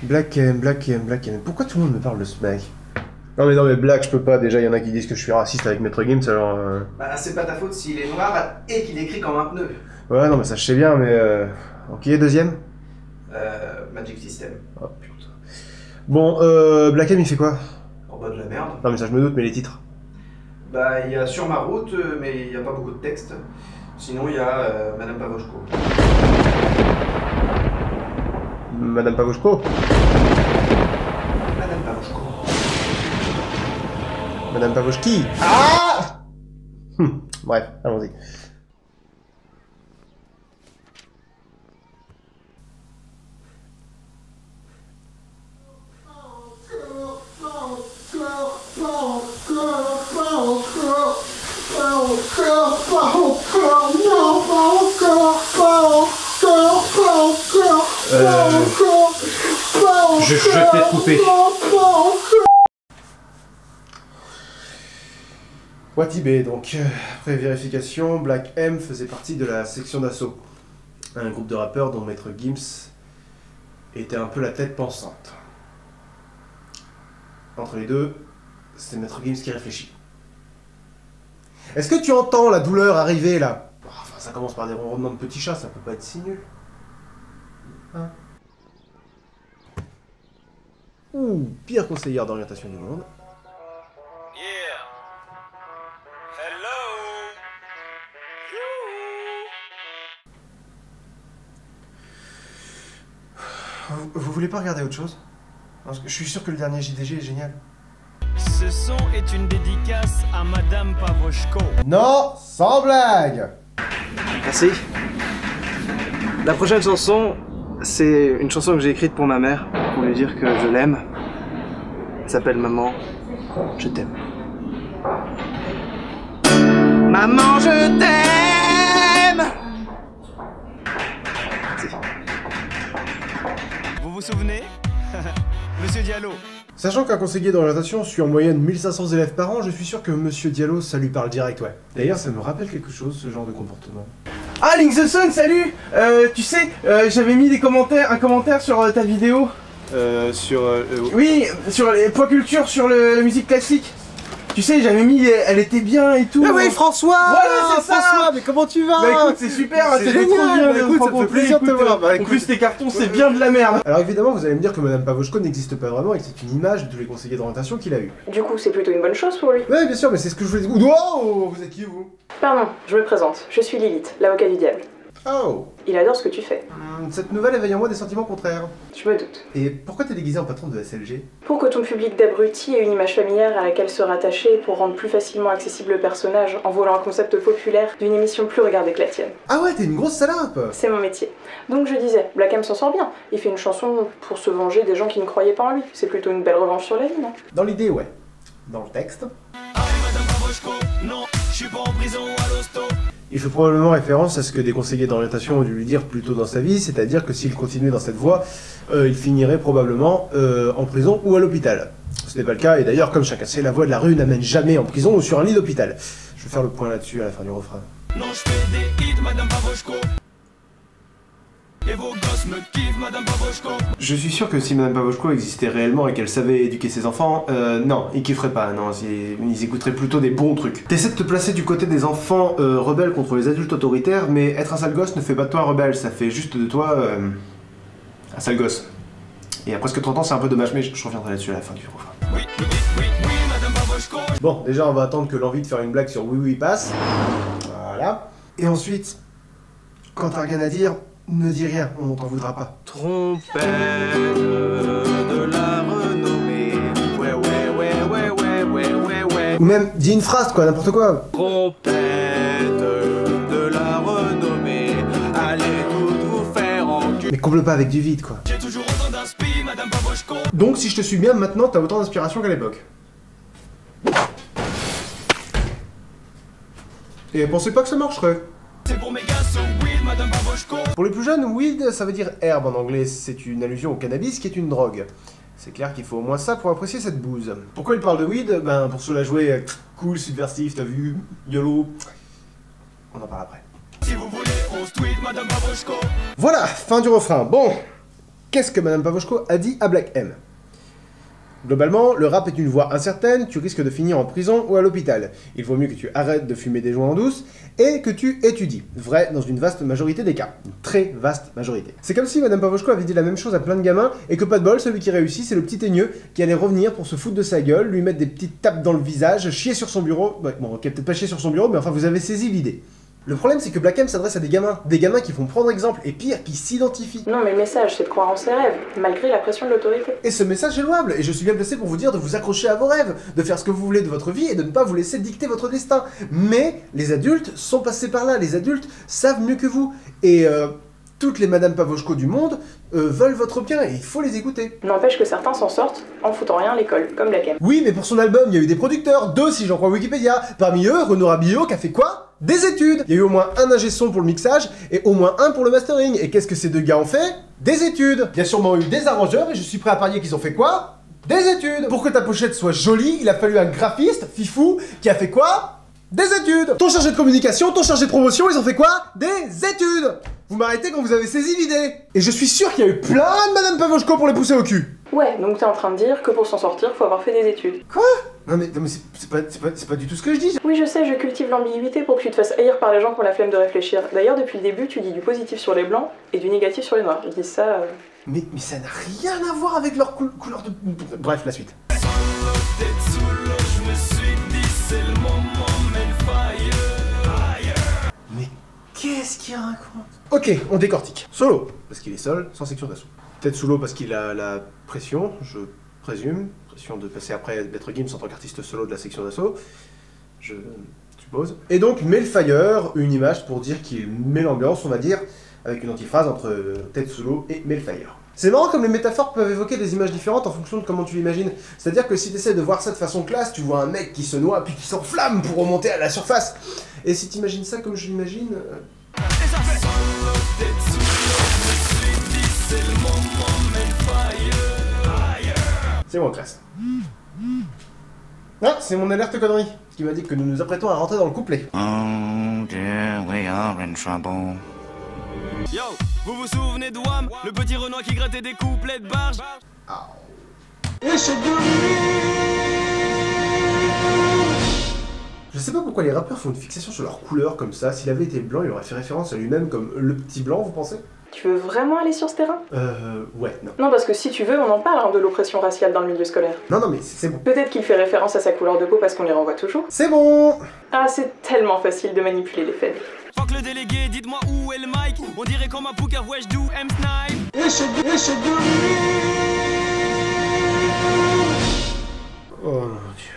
Black M, Black M, Black M. Pourquoi tout le monde me parle de ce mec? Non mais Black, je peux pas. Déjà, il y en a qui disent que je suis raciste avec Maître Gims, alors... Bah, c'est pas ta faute s'il est noir et qu'il écrit comme un pneu. Ouais, non mais ça je sais bien, mais... Ok, deuxième? Magic System. Oh putain. Bon, Black M, il fait quoi? En bas de la merde. Non mais ça je me doute, mais les titres. Bah, il y a Sur ma route, mais il y a pas beaucoup de texte. Sinon, il y a Madame Pavoshko. Madame Pavoshko? Madame Pavoshko. Madame Pavoshki? Ah! Bref, allons-y. Je vais peut-être couper. Watibé, donc, après vérification, Black M faisait partie de la section d'assaut. Un groupe de rappeurs dont Maître Gims était un peu la tête pensante. Entre les deux, c'est Maître Gims qui réfléchit. Est-ce que tu entends la douleur arriver là? Enfin, ça commence par des ronronnements de petits chats, ça peut pas être si nul. Hein? Ouh, pire conseillère d'orientation du monde. Yeah. Hello. Vous voulez pas regarder autre chose? Parce que je suis sûr que le dernier JDG est génial. Ce son est une dédicace à Madame Pavoshko. Non, sans blague. Merci. La prochaine chanson, c'est une chanson que j'ai écrite pour ma mère, pour lui dire que je l'aime. Elle s'appelle Maman, je t'aime. Maman, je t'aime. Vous vous souvenez? Monsieur Diallo. Sachant qu'un conseiller d'orientation suit en moyenne 1500 élèves par an, je suis sûr que Monsieur Diallo, ça lui parle direct, ouais. D'ailleurs, ça me rappelle quelque chose, ce genre de comportement. Ah, Link the Sun, salut. Tu sais, j'avais mis un commentaire sur ta vidéo. Oui, sur les poids culture, sur la musique classique. Tu sais, j'avais mis, elle était bien et tout. Ah oui, François. Voilà, c'est ça. François, mais comment tu vas? Bah écoute, c'est super, C'est c'était trop génial. bien Bah de écoute, te ça me fait rencontrer, plaisir de te écoute, voir. Bah en écoute. plus, tes cartons, c'est bien de la merde. Alors évidemment, vous allez me dire que Madame Pavoshko n'existe pas vraiment et que c'est une image de tous les conseillers d'orientation qu'il a eu. Du coup, c'est plutôt une bonne chose pour lui. Ouais, bien sûr, mais c'est ce que je voulais dire. Wow, vous êtes qui, vous? Pardon, je me présente. Je suis Lilith, l'avocat du diable. Oh. Il adore ce que tu fais. Cette nouvelle éveille en moi des sentiments contraires. Je me doute. Et pourquoi t'es déguisé en patron de SLG? Pour que ton public d'abrutis ait une image familière à laquelle se rattacher pour rendre plus facilement accessible le personnage en volant un concept populaire d'une émission plus regardée que la tienne. Ah ouais, t'es une grosse salope. C'est mon métier. Donc je disais, Black M s'en sort bien. Il fait une chanson pour se venger des gens qui ne croyaient pas en lui. C'est plutôt une belle revanche sur la vie, non? Dans l'idée, ouais. Dans le texte... Madame Pavoshko, non, je suis pas en prison à l'hosto. Il fait probablement référence à ce que des conseillers d'orientation ont dû lui dire plus tôt dans sa vie, c'est-à-dire que s'il continuait dans cette voie, il finirait probablement en prison ou à l'hôpital. Ce n'est pas le cas, et d'ailleurs, comme chacun sait, la voie de la rue n'amène jamais en prison ou sur un lit d'hôpital. Je vais faire le point là-dessus à la fin du refrain. Non, je fais des hits, Madame Pavoshko. Et vos gosses me kiffent, Madame Pavoshko. Je suis sûr que si Madame Pavoshko existait réellement et qu'elle savait éduquer ses enfants, non, ils kifferaient pas, non, ils écouteraient plutôt des bons trucs. T'essaies de te placer du côté des enfants rebelles contre les adultes autoritaires, mais être un sale gosse ne fait pas de toi un rebelle, ça fait juste de toi un sale gosse. Et à presque 30 ans, c'est un peu dommage, mais je reviendrai là-dessus à la fin du refrain. Oui, Madame Pavoshko. Bon, déjà, on va attendre que l'envie de faire une blague sur Oui Oui passe. Voilà. Et ensuite, quand t'as rien à dire, ne dis rien, on t'en voudra pas. Trompette de la renommée. Ouais. Ou même, dis une phrase, quoi, n'importe quoi. Trompette de la renommée. Allez toutes vous faire enculer. Mais comble pas avec du vide, quoi. J'ai toujours autant d'inspi, Madame Pavoshko. Donc, si je te suis bien, maintenant, t'as autant d'inspiration qu'à l'époque. Et pensez pas que ça marcherait. C'est pour mes gars, so weed, Madame Pavoshko. Pour les plus jeunes, weed, ça veut dire herbe en anglais. C'est une allusion au cannabis qui est une drogue. C'est clair qu'il faut au moins ça pour apprécier cette bouse. Pourquoi il parle de weed? Ben, pour se la jouer cool, subversif, t'as vu, YOLO. On en parle après. Si vous voulez, on se tweet, Madame Pavoshko. Voilà, fin du refrain. Bon, Qu'est-ce que Madame Pavoshko a dit à Black M? Globalement, le rap est une voie incertaine, tu risques de finir en prison ou à l'hôpital. Il vaut mieux que tu arrêtes de fumer des joints en douce et que tu étudies. Vrai dans une vaste majorité des cas. Une très vaste majorité. C'est comme si Madame Pavoshko avait dit la même chose à plein de gamins et que pas de bol, celui qui réussit, c'est le petit teigneux qui allait revenir pour se foutre de sa gueule, lui mettre des petites tapes dans le visage, chier sur son bureau. Ouais, bon, ok, peut-être pas chier sur son bureau, mais enfin vous avez saisi l'idée. Le problème, c'est que Black M s'adresse à des gamins qui vont prendre exemple, et pire, qui s'identifient. Non, mais le message, c'est de croire en ses rêves, malgré la pression de l'autorité. Et ce message est louable, et je suis bien placé pour vous dire de vous accrocher à vos rêves, de faire ce que vous voulez de votre vie et de ne pas vous laisser dicter votre destin. Mais les adultes sont passés par là, les adultes savent mieux que vous, et toutes les Madame Pavoshko du monde veulent votre bien, et il faut les écouter. N'empêche que certains s'en sortent en foutant rien à l'école, comme Black M. Oui, mais pour son album, il y a eu des producteurs, 2 si j'en crois Wikipédia. Parmi eux, Renaud Rabiot qui a fait quoi? Des études. Il y a eu au moins un ingé son pour le mixage et au moins un pour le mastering. Et qu'est-ce que ces deux gars ont fait? Des études. Il y a sûrement eu des arrangeurs et je suis prêt à parier qu'ils ont fait quoi? Des études. Pour que ta pochette soit jolie, il a fallu un graphiste, fifou, qui a fait quoi? Des études. Ton chargé de communication, ton chargé de promotion, ils ont fait quoi? Des études. Vous m'arrêtez quand vous avez saisi l'idée. Et je suis sûr qu'il y a eu plein de Madame Pavoshko pour les pousser au cul. Ouais, donc t'es en train de dire que pour s'en sortir, faut avoir fait des études. Quoi? Non mais c'est pas du tout ce que je dis. Oui, je sais, je cultive l'ambiguïté pour que tu te fasses haïr par les gens qui ont la flemme de réfléchir. D'ailleurs, depuis le début, tu dis du positif sur les blancs et du négatif sur les noirs. Je dis ça... Mais ça n'a rien à voir avec leur couleur de... Bref, la suite. Mais qu'est-ce qu'il raconte? Ok, on décortique. Solo, parce qu'il est seul, sans section d'assaut. Peut-être sous l'eau parce qu'il a la pression, je présume. Pression de passer après Maître Gims en tant qu'artiste solo de la section d'assaut. Je suppose. Et donc, Melfire, une image pour dire qu'il met l'ambiance, on va dire, avec une antiphrase entre Tetsulo et Melfire. C'est marrant comme les métaphores peuvent évoquer des images différentes en fonction de comment tu l'imagines. C'est-à-dire que si tu essaies de voir ça de façon classe, tu vois un mec qui se noie puis qui s'enflamme pour remonter à la surface. Et si tu imagines ça comme je l'imagine... C'est moi, classe. Ah, c'est mon alerte connerie, qui m'a dit que nous nous apprêtons à rentrer dans le couplet. Oh dear, we are in trouble. Yo, vous vous souvenez de Wham, le petit Renoir qui grattait des couplets de barge? Je sais pas pourquoi les rappeurs font une fixation sur leur couleur comme ça. S'il avait été blanc, il aurait fait référence à lui-même comme le petit blanc, vous pensez? Tu veux vraiment aller sur ce terrain? Ouais, non. Non, parce que si tu veux, on en parle hein, de l'oppression raciale dans le milieu scolaire. Non, mais c'est bon. Peut-être qu'il fait référence à sa couleur de peau parce qu'on les renvoie toujours. C'est bon. Ah, c'est tellement facile de manipuler les faits. Fuck le délégué, dites-moi où est le mic. On dirait comme un poker, wesh, do M-Snipe. Oh mon dieu.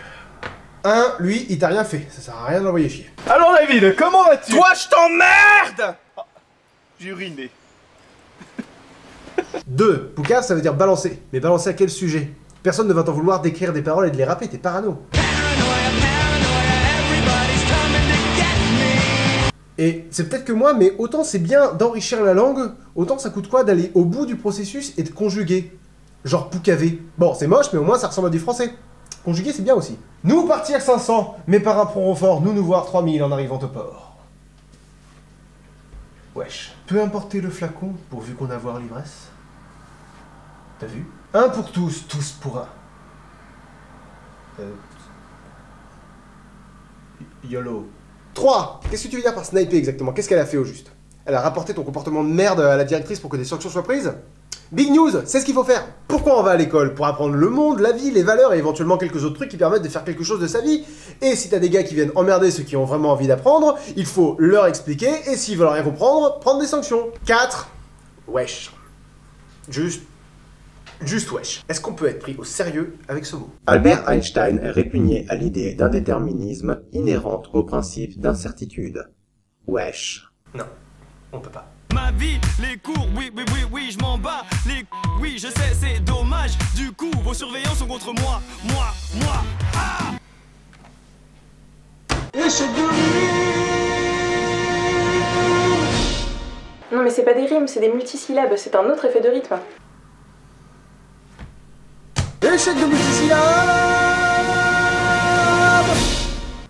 Lui, il t'a rien fait. Ça sert à rien de l'envoyer chier. Alors David, comment vas-tu? Toi, je t'emmerde! J'ai uriné. 2. Poucave, ça veut dire balancer. Mais balancer à quel sujet? Personne ne va t'en vouloir d'écrire des paroles et de les rapper, t'es parano. Et c'est peut-être que moi, mais autant c'est bien d'enrichir la langue, autant ça coûte quoi d'aller au bout du processus et de conjuguer. Genre poucaver. Bon, c'est moche, mais au moins ça ressemble à du français. Conjuguer, c'est bien aussi. Nous partir 500, mes parrains pourront fort, nous voir 3000 en arrivant au port. Wesh. Peu importer le flacon, pourvu qu'on avoir l'ivresse. T'as vu? Un pour tous, tous pour un. YOLO. 3. Qu'est-ce que tu veux dire par sniper exactement? Qu'est-ce qu'elle a fait au juste? Elle a rapporté ton comportement de merde à la directrice pour que des sanctions soient prises? Big news, c'est ce qu'il faut faire. Pourquoi on va à l'école? Pour apprendre le monde, la vie, les valeurs et éventuellement quelques autres trucs qui permettent de faire quelque chose de sa vie. Et si t'as des gars qui viennent emmerder ceux qui ont vraiment envie d'apprendre, il faut leur expliquer et s'ils veulent rien comprendre, prendre des sanctions. 4. Wesh. Juste wesh. Est-ce qu'on peut être pris au sérieux avec ce mot? Albert Einstein répugnait à l'idée d'un déterminisme inhérente au principe d'incertitude. Wesh. Non, on peut pas. Ma vie, les cours, oui, je m'en bats. Oui, je sais, c'est dommage. Du coup, vos surveillants sont contre moi. Ah! Non mais c'est pas des rimes, c'est des multisyllabes, c'est un autre effet de rythme. Échec de multisyllabes.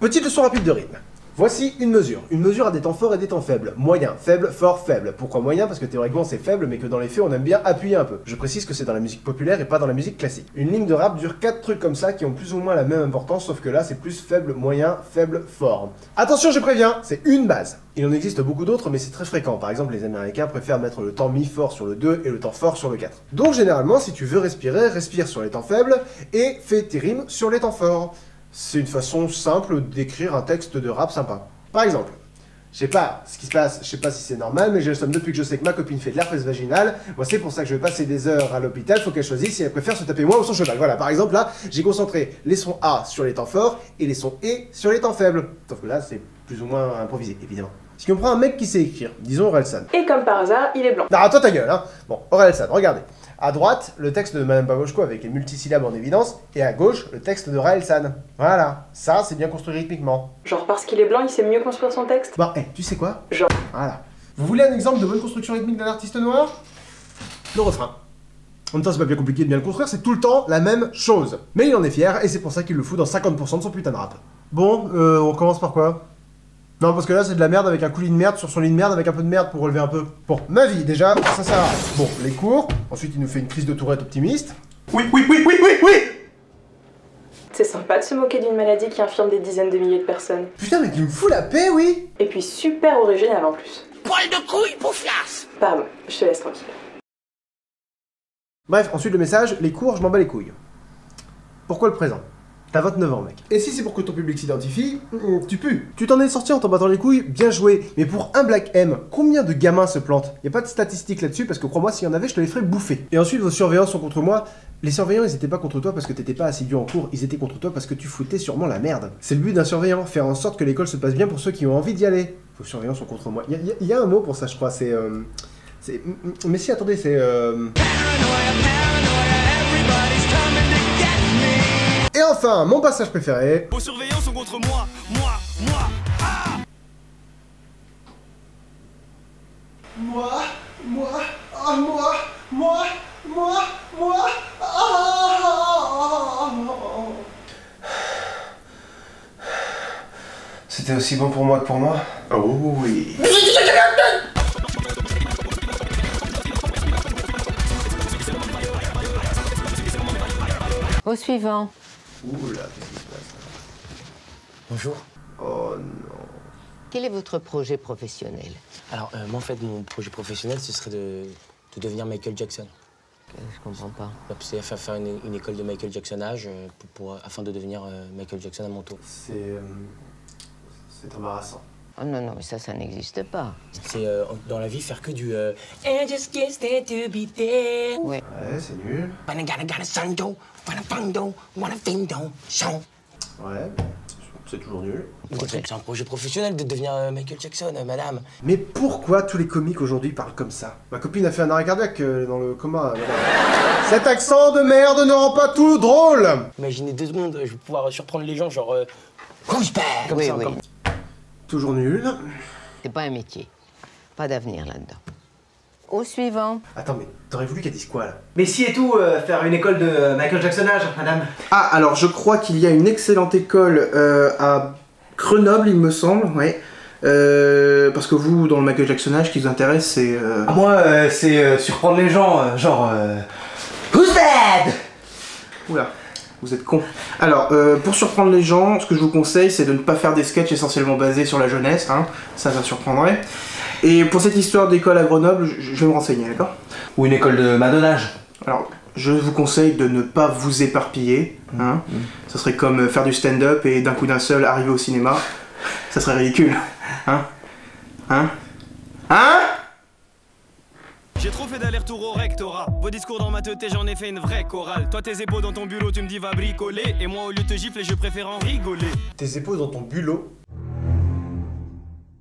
Petite leçon rapide de rythme. Voici une mesure a des temps forts et des temps faibles. Moyen, faible, fort, faible. Pourquoi moyen? Parce que théoriquement c'est faible, mais que dans les faits on aime bien appuyer un peu. Je précise que c'est dans la musique populaire et pas dans la musique classique. Une ligne de rap dure 4 trucs comme ça qui ont plus ou moins la même importance, sauf que là c'est plus faible, moyen, faible, fort. Attention, je préviens, c'est une base. Il en existe beaucoup d'autres, mais c'est très fréquent. Par exemple, les Américains préfèrent mettre le temps mi fort sur le 2 et le temps fort sur le 4. Donc généralement, si tu veux respirer, respire sur les temps faibles et fais tes rimes sur les temps forts. C'est une façon simple d'écrire un texte de rap sympa. Par exemple, je sais pas ce qui se passe, je sais pas si c'est normal, mais j'ai le somme depuis que je sais que ma copine fait de l'herpès vaginale. Moi, c'est pour ça que je vais passer des heures à l'hôpital. Faut qu'elle choisisse si elle préfère se taper moi ou son cheval. Voilà, par exemple, là, j'ai concentré les sons A sur les temps forts et les sons E sur les temps faibles. Sauf que là, c'est plus ou moins improvisé, évidemment. Si on prend un mec qui sait écrire, disons Orelsan. Et comme par hasard, il est blanc. Non, toi ta gueule, hein. Bon, Orelsan, regardez. À droite, le texte de Madame Pavoshko avec les multisyllabes en évidence, et à gauche, le texte de Raelsan. Voilà, ça c'est bien construit rythmiquement. Genre parce qu'il est blanc, il sait mieux construire son texte? Bon, tu sais quoi? Genre. Voilà. Vous voulez un exemple de bonne construction rythmique d'un artiste noir? Le refrain. En même temps, c'est pas bien compliqué de bien le construire, c'est tout le temps la même chose. Mais il en est fier, et c'est pour ça qu'il le fout dans 50% de son putain de rap. Bon, on commence par quoi? Non, parce que là, c'est de la merde avec un coulis de merde sur son lit de merde avec un peu de merde pour relever un peu. Bon, ma vie, déjà, ça sert à rien. Bon, les cours. Ensuite, il nous fait une crise de Tourette optimiste. Oui. C'est sympa de se moquer d'une maladie qui infirme des dizaines de milliers de personnes. Putain, mais qui me fout la paix, oui. Et puis super original en plus. Poil de couille, pouflasse. Pardon, je te laisse tranquille. Bref, ensuite le message, les cours, je m'en bats les couilles. Pourquoi le présent? T'as 29 ans, mec. Et si c'est pour que ton public s'identifie, tu pues. Tu t'en es sorti en t'en battant les couilles, bien joué. Mais pour un Black M, combien de gamins se plantent? Y a pas de statistiques là-dessus, parce que crois-moi, s'il y en avait, je te les ferais bouffer. Et ensuite, vos surveillants sont contre moi. Les surveillants, ils étaient pas contre toi parce que t'étais pas assidu en cours, ils étaient contre toi parce que tu foutais sûrement la merde. C'est le but d'un surveillant, faire en sorte que l'école se passe bien pour ceux qui ont envie d'y aller. Vos surveillants sont contre moi. Y a un mot pour ça, je crois, c'est... Mais si, attendez, c'est... Et enfin, mon passage préféré. Vos surveillants sont contre moi, ah. C'était aussi bon pour moi que pour moi? Oh oui. Au suivant. Oula, qu'est-ce qui se passe là? Bonjour. Oh non. Quel est votre projet professionnel? Alors, moi, en fait, mon projet professionnel, ce serait de devenir Michael Jackson. Je comprends pas. C'est faire une école de Michael Jackson âge afin de devenir Michael Jackson à mon tour. C'est embarrassant. Oh non, non, mais ça n'existe pas. C'est dans la vie faire que du And just can't stand to be there. Ouais. Ouais, c'est nul. Ouais, c'est toujours nul. C'est un projet professionnel de devenir Michael Jackson, madame. Mais pourquoi tous les comiques aujourd'hui parlent comme ça? Ma copine a fait un arrêt cardiaque dans le coma. Cet accent de merde ne rend pas tout drôle. Imaginez 2 secondes, je vais pouvoir surprendre les gens, genre... Who's back? Comme oui, ça, oui. comme... Toujours nul. C'est pas un métier. Pas d'avenir là-dedans. Au suivant. Attends, mais t'aurais voulu qu'elle dise quoi, là? Mais si et tout, faire une école de Michael Jacksonage, madame. Ah, alors je crois qu'il y a une excellente école à Grenoble, il me semble, ouais. Parce que vous, dans le Michael Jacksonage, ce qui vous intéresse, c'est... Ah, moi, c'est surprendre les gens, genre... Who's that? Oula, vous êtes con. Alors, pour surprendre les gens, ce que je vous conseille, c'est de ne pas faire des sketchs essentiellement basés sur la jeunesse, hein. Ça surprendrait. Et pour cette histoire d'école à Grenoble, je vais me renseigner, d'accord? Ou une école de madonnage. Alors, je vous conseille de ne pas vous éparpiller, hein. Ça serait comme faire du stand-up et d'un coup d'un seul arriver au cinéma. Ça serait ridicule, hein? J'ai trop fait d'aller-retour au rectorat. Vos discours dans ma tête, j'en ai fait une vraie chorale. Toi, tes épaules dans ton bulot, tu me dis va bricoler. Et moi, au lieu de te gifler, je préfère en rigoler. Tes épaules dans ton bulot.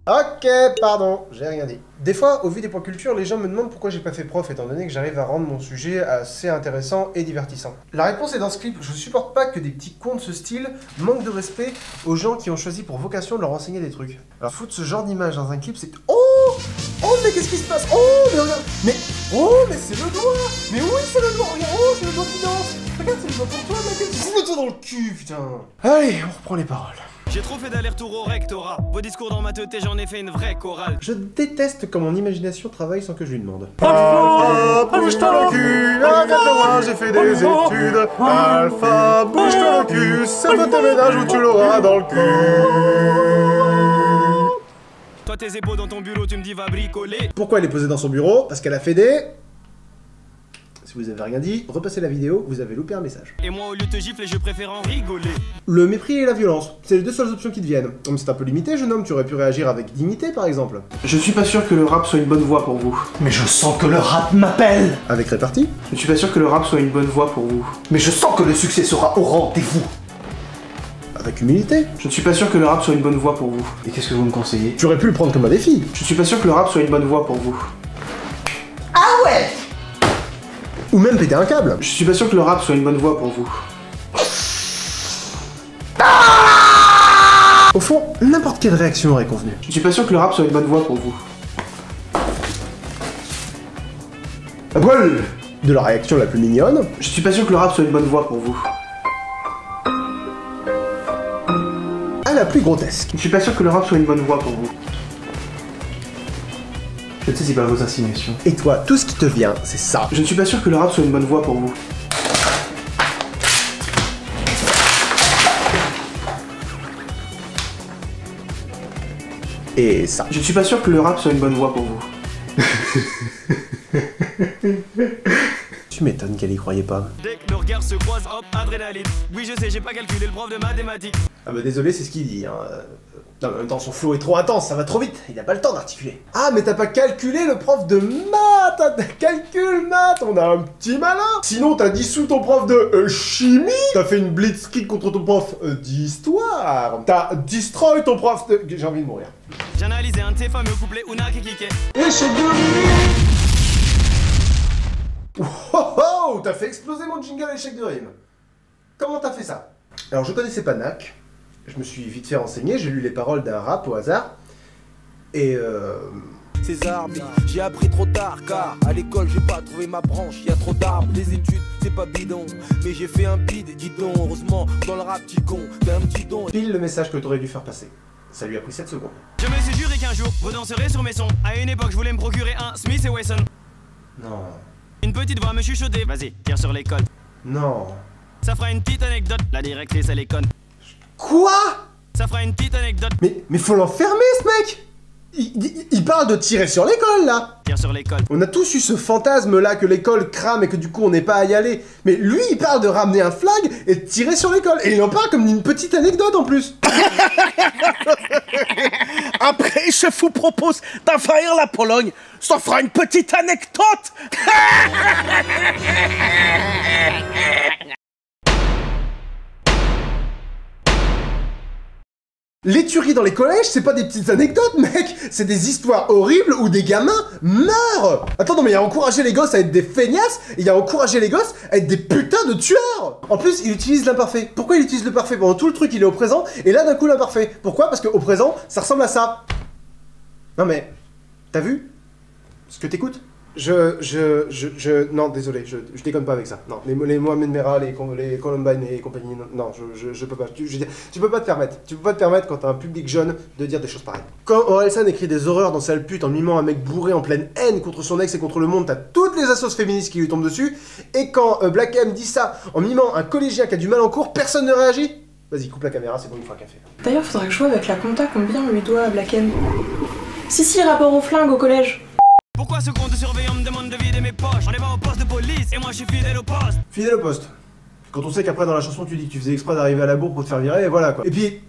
Ok, pardon, j'ai rien dit. Des fois, au vu des points culture, les gens me demandent pourquoi j'ai pas fait prof, étant donné que j'arrive à rendre mon sujet assez intéressant et divertissant. La réponse est dans ce clip. Je supporte pas que des petits cons de ce style manquent de respect aux gens qui ont choisi pour vocation de leur enseigner des trucs. Alors foutre ce genre d'image dans un clip, c'est... Oh, mais qu'est-ce qui se passe? Oh, mais regarde. Mais c'est le doigt. Mais oui, c'est le doigt. Regarde, c'est le doigt qui danse. Regarde, c'est le doigt pour toi, mec. Fous-le-toi dans le cul, putain. Allez, on reprend les paroles. J'ai trop fait d'aller-retour au rectorat. Vos discours dans ma tête et j'en ai fait une vraie chorale. Je déteste quand mon imagination travaille sans que je lui demande. Alpha, bouge-toi le cul, avec moi j'ai fait des études. Alpha, bouge-toi le cul, c'est un ménage où tu l'auras dans le cul. Toi tes épaules dans ton bureau, tu me dis va bricoler. Pourquoi elle est posée dans son bureau? Parce qu'elle a fait des... Si vous avez rien dit, repassez la vidéo, vous avez loupé un message. Et moi au lieu de te gifler, je préfère en rigoler. Le mépris et la violence, c'est les deux seules options qui te viennent. Mais c'est un peu limité, jeune homme, tu aurais pu réagir avec dignité par exemple. Je suis pas sûr que le rap soit une bonne voie pour vous. Mais je sens que le rap m'appelle. Avec répartie. Je suis pas sûr que le rap soit une bonne voie pour vous. Mais je sens que le succès sera au rendez-vous. Avec humilité. Je ne suis pas sûr que le rap soit une bonne voie pour vous. Et qu'est-ce que vous me conseillez? Tu aurais pu le prendre comme un défi. Je suis pas sûr que le rap soit une bonne voie pour vous. Ah ouais! Ou même péter un câble. Je suis pas sûr que le rap soit une bonne voie pour vous. Au fond, n'importe quelle réaction aurait convenu. Je suis pas sûr que le rap soit une bonne voie pour vous. À poil de la réaction la plus mignonne. Je suis pas sûr que le rap soit une bonne voie pour vous. À la plus grotesque. Je suis pas sûr que le rap soit une bonne voie pour vous. Je ne sais pas vos insinuations. Et toi, tout ce qui te vient, c'est ça. Je ne suis pas sûr que le rap soit une bonne voie pour vous. Et ça. Je ne suis pas sûr que le rap soit une bonne voie pour vous. Tu m'étonnes qu'elle y croyait pas. Dès que nos regards se croisent, hop, adrénaline. Oui je sais, j'ai pas calculé le prof de mathématiques. Ah bah désolé, c'est ce qu'il dit, hein. Non, mais en même temps, son flow est trop intense, ça va trop vite, il a pas le temps d'articuler. Ah, mais t'as pas calculé le prof de maths! Calcul maths, on a un petit malin! Sinon, t'as dissous ton prof de chimie! T'as fait une blitzkrieg contre ton prof d'histoire! T'as destroy ton prof de... J'ai envie de mourir. J'ai analysé un de ces fameux couplets Ouna Kikike. Oh oh! T'as fait exploser mon jingle échec de rime! Comment t'as fait ça? Alors, je connaissais pas Nak. Je me suis vite fait renseigner, j'ai lu les paroles d'un rap au hasard, et César, j'ai appris trop tard, car à l'école j'ai pas trouvé ma branche, y a trop d'arbres, les études c'est pas bidon, mais j'ai fait un bide, dis donc, heureusement, dans le rap petit con, t'es un petit don. Pile le message que t'aurais dû faire passer. Ça lui a pris 7 secondes. Je me suis juré qu'un jour, vous danserez sur mes sons. À une époque, je voulais me procurer un Smith & Wesson. Non. Une petite voix me chuchotait, vas-y, tire sur l'école. Non. Ça fera une petite anecdote, la directrice elle est conne. Quoi? Ça fera une petite anecdote. Mais faut l'enfermer ce mec! Il parle de tirer sur l'école là! Tire sur l'école. On a tous eu ce fantasme là que l'école crame et que du coup on n'est pas à y aller. Mais lui il parle de ramener un flag et de tirer sur l'école. Et il en parle comme d'une petite anecdote en plus. Après, je vous propose d'envahir la Pologne. Ça fera une petite anecdote. Les tueries dans les collèges, c'est pas des petites anecdotes, mec! C'est des histoires horribles où des gamins meurent! Attends, non mais il a encouragé les gosses à être des feignasses, et il a encouragé les gosses à être des putains de tueurs! En plus, il utilise l'imparfait. Pourquoi il utilise le parfait? Pendant tout le truc, il est au présent, et là, d'un coup, l'imparfait. Pourquoi? Parce qu'au présent, ça ressemble à ça. Non mais, t'as vu? Ce que t'écoutes? Non, désolé, je déconne pas avec ça. Non, les Mohamed Merah, les Columbine et compagnie, non, je peux pas. Tu peux pas te permettre. Tu peux pas te permettre, quand t'as un public jeune, de dire des choses pareilles. Quand Orelsan écrit des horreurs dans Sale pute en mimant un mec bourré en pleine haine contre son ex et contre le monde, t'as toutes les assos féministes qui lui tombent dessus. Et quand Black M dit ça en mimant un collégien qui a du mal en cours, personne ne réagit. Vas-y, coupe la caméra, c'est bon, il faut un café. D'ailleurs, faudrait que je vois avec la compta combien on lui doit à Black M. Si, rapport au flingue au collège. Pourquoi ce compte surveillant me demande de vider mes poches? On est pas au poste de police et moi je suis fidèle au poste. Fidèle au poste. Quand on sait qu'après dans la chanson tu dis que tu faisais exprès d'arriver à la bourre pour te faire virer, et voilà quoi. Et puis,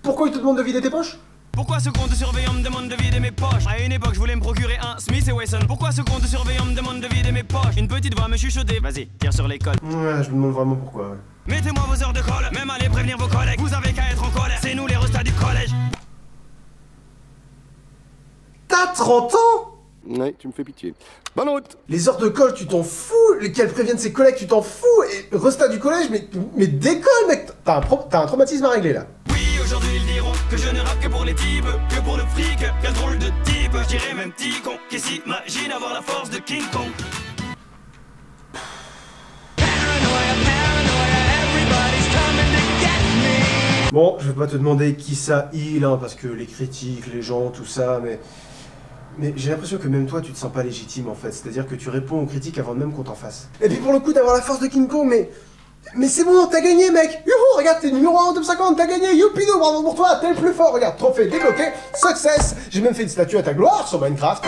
pourquoi il te demande de vider tes poches? Pourquoi ce compte surveillant me demande de vider mes poches? À une époque je voulais me procurer un Smith & Wesson. Pourquoi ce compte surveillant me demande de vider mes poches? Une petite voix me chuchotait, vas-y, tire sur l'école. Ouais, je me demande vraiment pourquoi, ouais. Mettez-moi vos heures de colle, même allez prévenir vos collègues. Vous avez qu'à être en colère, c'est nous les restats du collège. T'as 30 ans? Ouais, tu me fais pitié. Bonne route. Les heures de colle, tu t'en fous. Qu'elle prévienne ses collègues, tu t'en fous. Et restat du collège, mais décolle, mec. T'as un traumatisme à régler, là. Oui, aujourd'hui ils diront que je ne rappe que pour les types, que pour le fric. Quel drôle de type, je dirais même petit con, qui s'imagine avoir la force de King Kong. Bon, je vais pas te demander qui ça il, hein, parce que les critiques, les gens, tout ça, mais j'ai l'impression que même toi, tu te sens pas légitime en fait. C'est-à-dire que tu réponds aux critiques avant même qu'on t'en fasse. Et puis pour le coup, d'avoir la force de King Kong, mais c'est bon, t'as gagné mec. Youhou, regarde, t'es numéro 1 en top 50, t'as gagné. Youpido, bravo pour toi, t'es le plus fort. Regarde, trophée débloqué, success. J'ai même fait une statue à ta gloire sur Minecraft.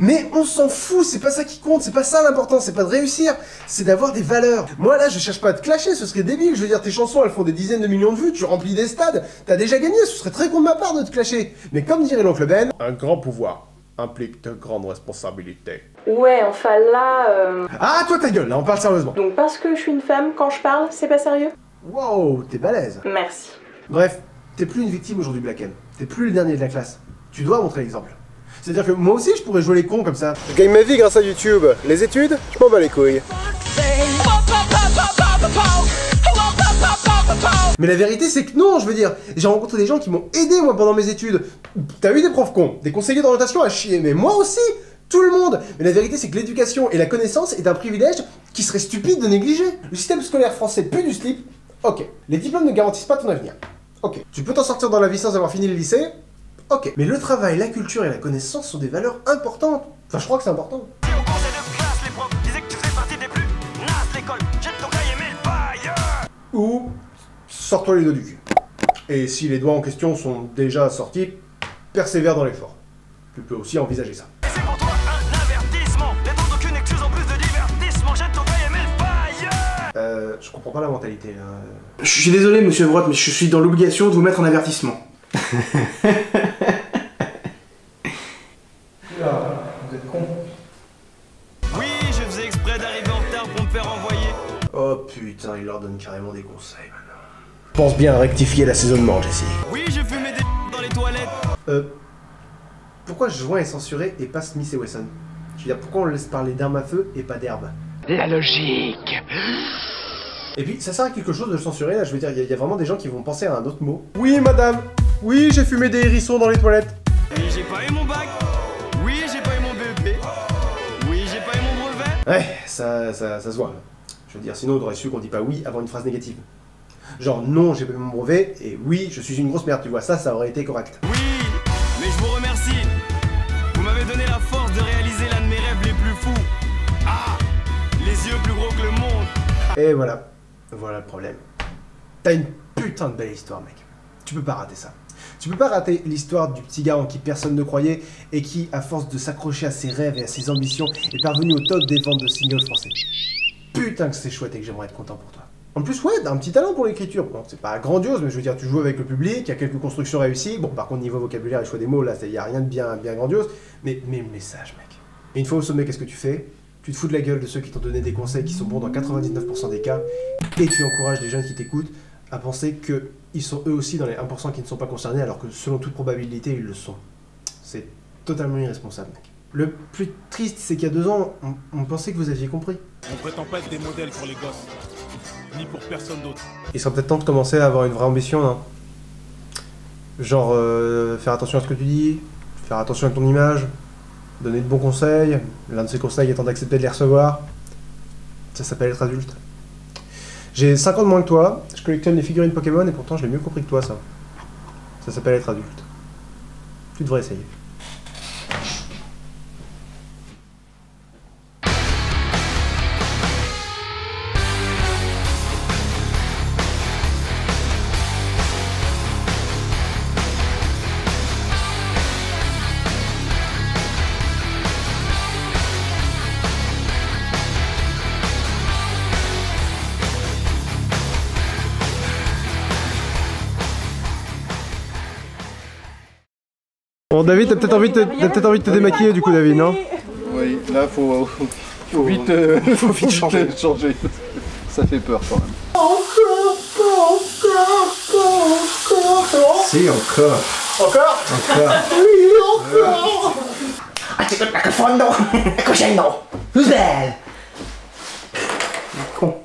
Mais on s'en fout, c'est pas ça qui compte, c'est pas ça l'important, c'est pas de réussir, c'est d'avoir des valeurs. Moi là, je cherche pas à te clasher, ce serait débile, je veux dire, tes chansons, elles font des dizaines de millions de vues, tu remplis des stades, t'as déjà gagné, ce serait très con de ma part de te clasher. Mais comme dirait l'oncle Ben, un grand pouvoir implique de grandes responsabilités. Ouais, enfin là... Ah, toi ta gueule, là, on parle sérieusement. Donc parce que je suis une femme, quand je parle, c'est pas sérieux? Wow, t'es balèze. Merci. Bref, t'es plus une victime aujourd'hui, Black M. T'es plus le dernier de la classe. Tu dois montrer l'exemple. C'est-à-dire que moi aussi je pourrais jouer les cons comme ça. Je gagne ma vie grâce à YouTube. Les études, je m'en bats les couilles. Mais la vérité c'est que non, je veux dire, j'ai rencontré des gens qui m'ont aidé moi pendant mes études. T'as eu des profs cons, des conseillers d'orientation à chier, mais moi aussi, tout le monde. Mais la vérité c'est que l'éducation et la connaissance est un privilège qui serait stupide de négliger. Le système scolaire français pue du slip. Ok. Les diplômes ne garantissent pas ton avenir. Ok. Tu peux t'en sortir dans la vie sans avoir fini le lycée. Ok, mais le travail, la culture et la connaissance sont des valeurs importantes. Enfin, je crois que c'est important. Ou sors-toi les doigts du cul. Et si les doigts en question sont déjà sortis, persévère dans l'effort. Tu peux aussi envisager ça. C'est pour toi un avertissement. Les temps d'aucune excuse en plus de divertissement. Jette ton cahier, mets le paille. Je comprends pas la mentalité là. Je suis désolé, monsieur Vrotte, mais je suis dans l'obligation de vous mettre en avertissement. Vous êtes con. Oui, je faisais exprès d'arriver en retard pour me faire envoyer. Oh putain, il leur donne carrément des conseils maintenant. Pense bien à rectifier l'assaisonnement, Jessie. Oui, je fumais des dans les toilettes. Pourquoi Joint est censuré et pas Smith et Wesson? Je veux dire, pourquoi on laisse parler d'armes à feu et pas d'herbe? La logique. Et puis, ça sert à quelque chose de le censurer, là, je veux dire, il y a vraiment des gens qui vont penser à un autre mot. Oui, madame. Oui, j'ai fumé des hérissons dans les toilettes. Oui, j'ai pas eu mon bac. Oui, j'ai pas eu mon BEP. Oui, j'ai pas eu mon brevet. Ouais, ça se voit. Je veux dire, sinon on aurait su qu'on dit pas oui avant une phrase négative. Genre, non, j'ai pas eu mon brevet, et oui, je suis une grosse merde, tu vois, ça aurait été correct. Oui, mais je vous remercie. Vous m'avez donné la force de réaliser l'un de mes rêves les plus fous. Ah, les yeux plus gros que le monde. Et voilà. Voilà le problème. T'as une putain de belle histoire, mec. Tu peux pas rater ça. Tu peux pas rater l'histoire du petit gars en qui personne ne croyait et qui, à force de s'accrocher à ses rêves et à ses ambitions, est parvenu au top des ventes de singles français. Putain que c'est chouette et que j'aimerais être content pour toi. En plus, ouais, t'as un petit talent pour l'écriture. Bon, c'est pas grandiose, mais je veux dire, tu joues avec le public, il y a quelques constructions réussies. Bon, par contre, niveau vocabulaire et choix des mots, là, il y a rien de bien grandiose. Mais le message, mec. Et une fois au sommet, qu'est-ce que tu fais? Tu te fous de la gueule de ceux qui t'ont donné des conseils qui sont bons dans 99% des cas, et tu encourages les jeunes qui t'écoutent à penser qu'ils sont eux aussi dans les 1% qui ne sont pas concernés, alors que selon toute probabilité, ils le sont. C'est totalement irresponsable, mec. Le plus triste, c'est qu'il y a 2 ans, on pensait que vous aviez compris. On prétend pas être des modèles pour les gosses, ni pour personne d'autre. Il serait peut-être temps de commencer à avoir une vraie ambition, non? Genre, faire attention à ce que tu dis, faire attention à ton image, donner de bons conseils, l'un de ces conseils étant d'accepter de les recevoir. Ça s'appelle être adulte. J'ai 5 ans de moins que toi, je collectionne les figurines Pokémon et pourtant je l'ai mieux compris que toi, ça. Ça s'appelle être adulte. Tu devrais essayer. Bon David, t'as peut-être envie de te démaquiller du coup David, non? Oui, là faut vite changer. Ça fait peur quand même. Encore. Si, encore. Encore? Oui, encore. Fondo, coscendo, belle. Con.